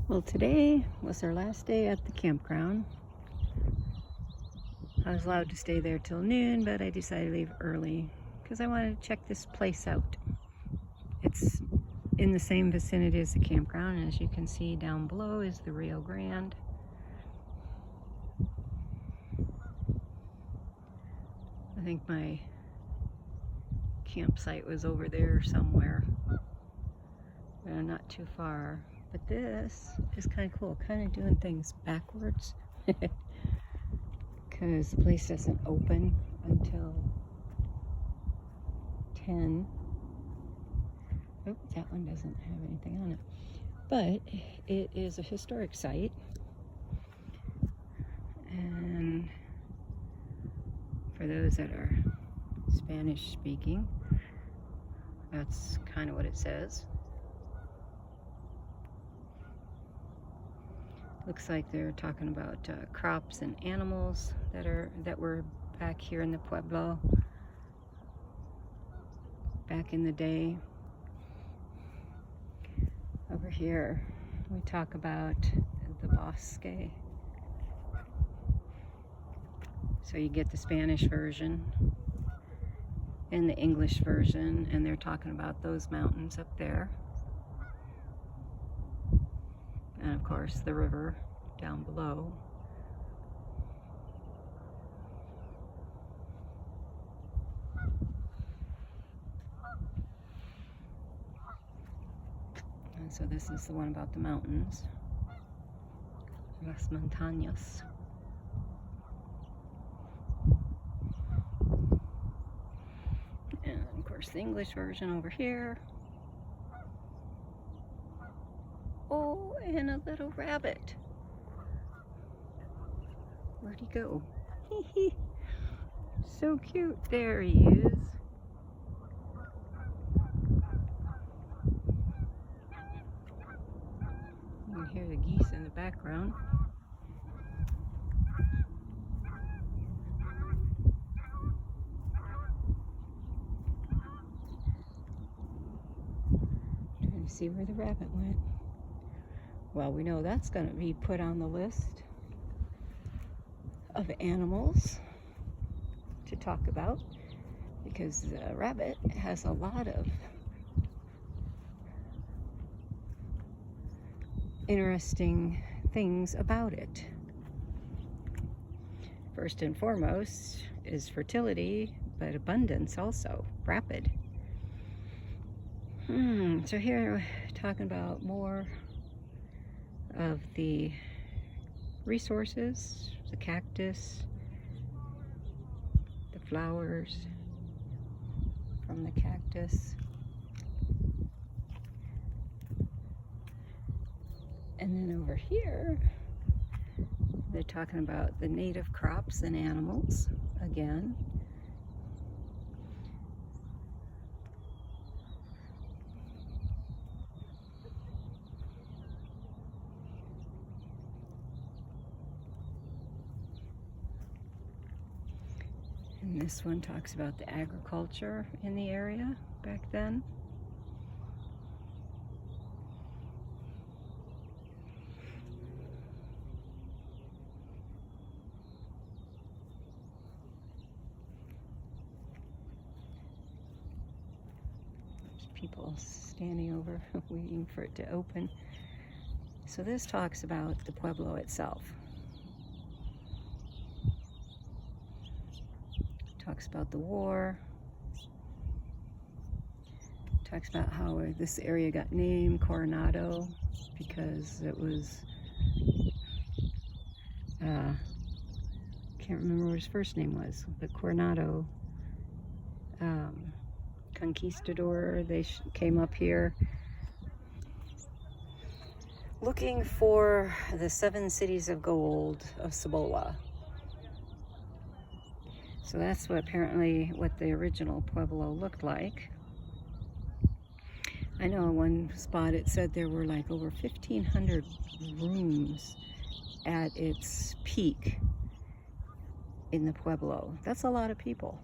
Well, today was our last day at the campground. I was allowed to stay there till noon, but I decided to leave early because I wanted to check this place out. It's in the same vicinity as the campground, and as you can see down below is the Rio Grande. I think my campsite was over there somewhere, not too far. But this is kind of cool, kind of doing things backwards. Because the place doesn't open until 10. Oh, that one doesn't have anything on it. But it is a historic site. And for those that are Spanish speaking, that's kind of what it says. Looks like they're talking about crops and animals that were back here in the Pueblo back in the day. Over here we talk about the bosque. So you get the Spanish version and the English version, and they're talking about those mountains up there. And of course the river down below. And so this is the one about the mountains. Las Montañas. And of course the English version over here. Oh, and a little rabbit. Where'd he go? So cute. There he is. You can hear the geese in the background. Trying to see where the rabbit went. Well, we know that's going to be put on the list of animals to talk about, because the rabbit has a lot of interesting things about it. First and foremost is fertility, but abundance also, rapid. So here we're talking about more of the resources, the cactus, the flowers from the cactus. And then over here, they're talking about the native crops and animals again. And this one talks about the agriculture in the area back then. There's people standing over waiting for it to open. So this talks about the Pueblo itself. Talks about the war, talks about how this area got named Coronado because it was, can't remember what his first name was, but Coronado, conquistador, they came up here looking for the 7 cities of gold of Cibola. So that's what apparently what the original Pueblo looked like. I know in one spot it said there were like over 1,500 rooms at its peak in the Pueblo. That's a lot of people.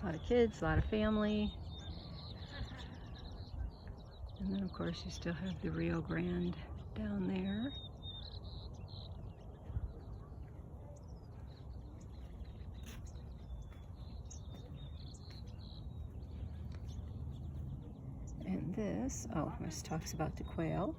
A lot of kids, a lot of family. And then of course you still have the Rio Grande down there. And this, oh, this talks about the quail.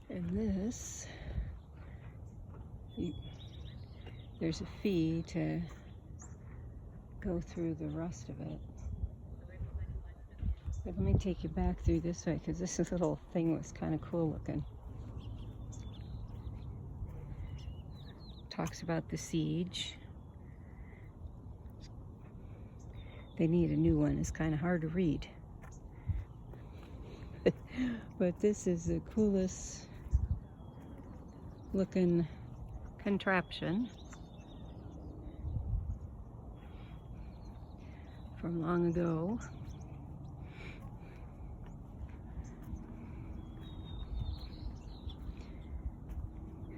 And this, there's a fee to go through the rest of it. But let me take you back through this way, because this little thing was kind of cool looking. Talks about the siege. They need a new one. It's kind of hard to read. But this is the coolest looking contraption from long ago.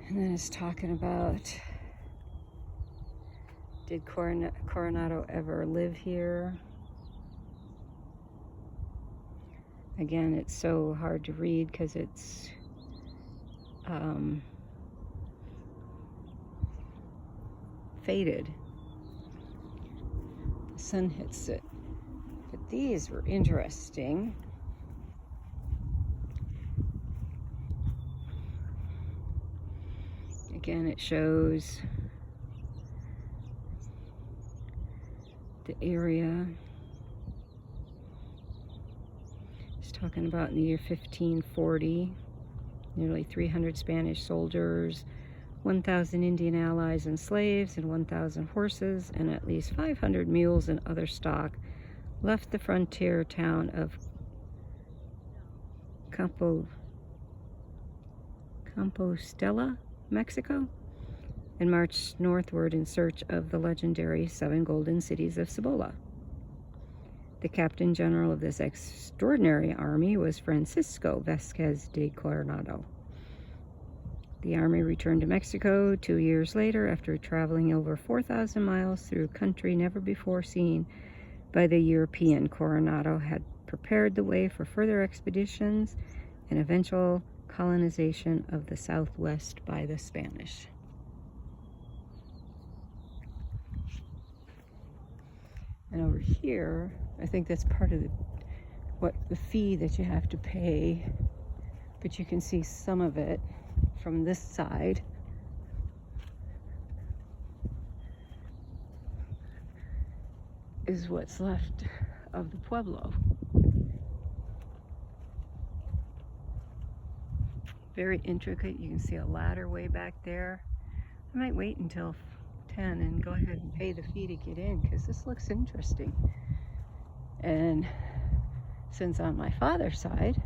And then it's talking about, did Coronado ever live here? Again, it's so hard to read because it's faded. The sun hits it. But these were interesting. Again, it shows the area. It's talking about in the year 1540, nearly 300 Spanish soldiers, 1,000 Indian allies and slaves, and 1,000 horses, and at least 500 mules and other stock left the frontier town of Compostela, Mexico, and marched northward in search of the legendary 7 golden cities of Cibola. The captain general of this extraordinary army was Francisco Vázquez de Coronado. The army returned to Mexico 2 years later after traveling over 4,000 miles through country never before seen by the European. Coronado had prepared the way for further expeditions and eventual colonization of the Southwest by the Spanish. And over here, I think that's part of the fee that you have to pay, but you can see some of it from this side. Is what's left of the Pueblo. Very intricate. You can see a ladder way back there. I might wait until 10 and go ahead and pay the fee to get in, because this looks interesting. And since on my father's side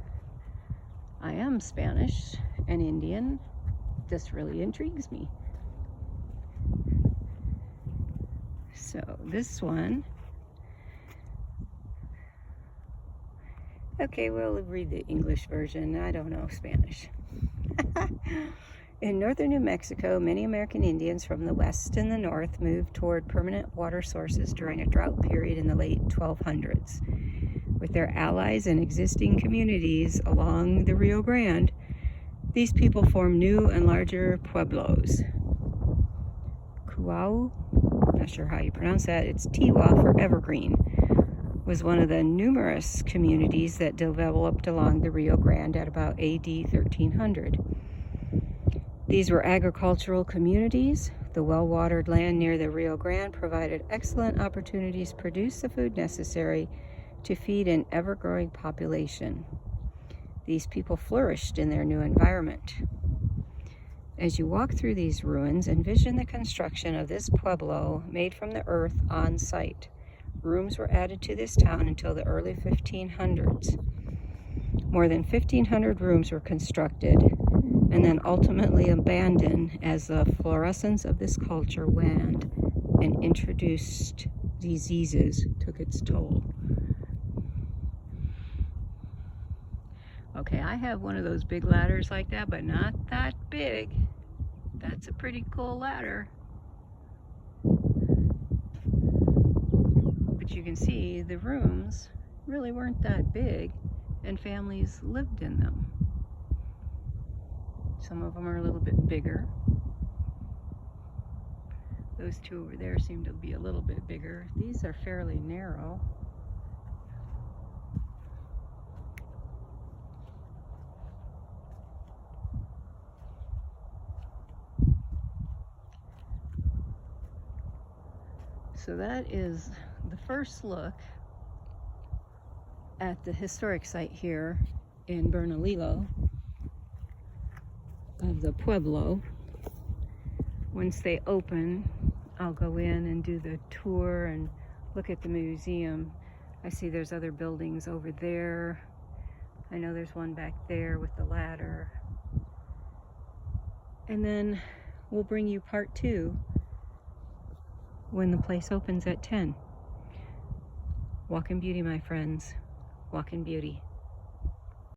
I am Spanish and Indian, this really intrigues me. So this one, okay, we'll read the English version. I don't know Spanish. In northern New Mexico, many American Indians from the west and the north moved toward permanent water sources during a drought period in the late 1200s. With their allies and existing communities along the Rio Grande, these people formed new and larger pueblos. Kuau, not sure how you pronounce that, it's Tiwa for evergreen, was one of the numerous communities that developed along the Rio Grande at about AD 1300. These were agricultural communities. The well-watered land near the Rio Grande provided excellent opportunities to produce the food necessary to feed an ever-growing population. These people flourished in their new environment. As you walk through these ruins, envision the construction of this pueblo made from the earth on site, rooms were added to this town until the early 1500s. More than 1,500 rooms were constructed and then ultimately abandoned as the fluorescence of this culture waned and introduced diseases took its toll. Okay, I have one of those big ladders like that, but not that big. That's a pretty cool ladder. But you can see the rooms really weren't that big, and families lived in them. Some of them are a little bit bigger. Those two over there seem to be a little bit bigger. These are fairly narrow. So that is the first look at the historic site here in Bernalillo of the Pueblo. Once they open, I'll go in and do the tour and look at the museum. I see there's other buildings over there. I know there's one back there with the ladder. And then we'll bring you part 2 when the place opens at 10. Walk in beauty, my friends. Walk in beauty.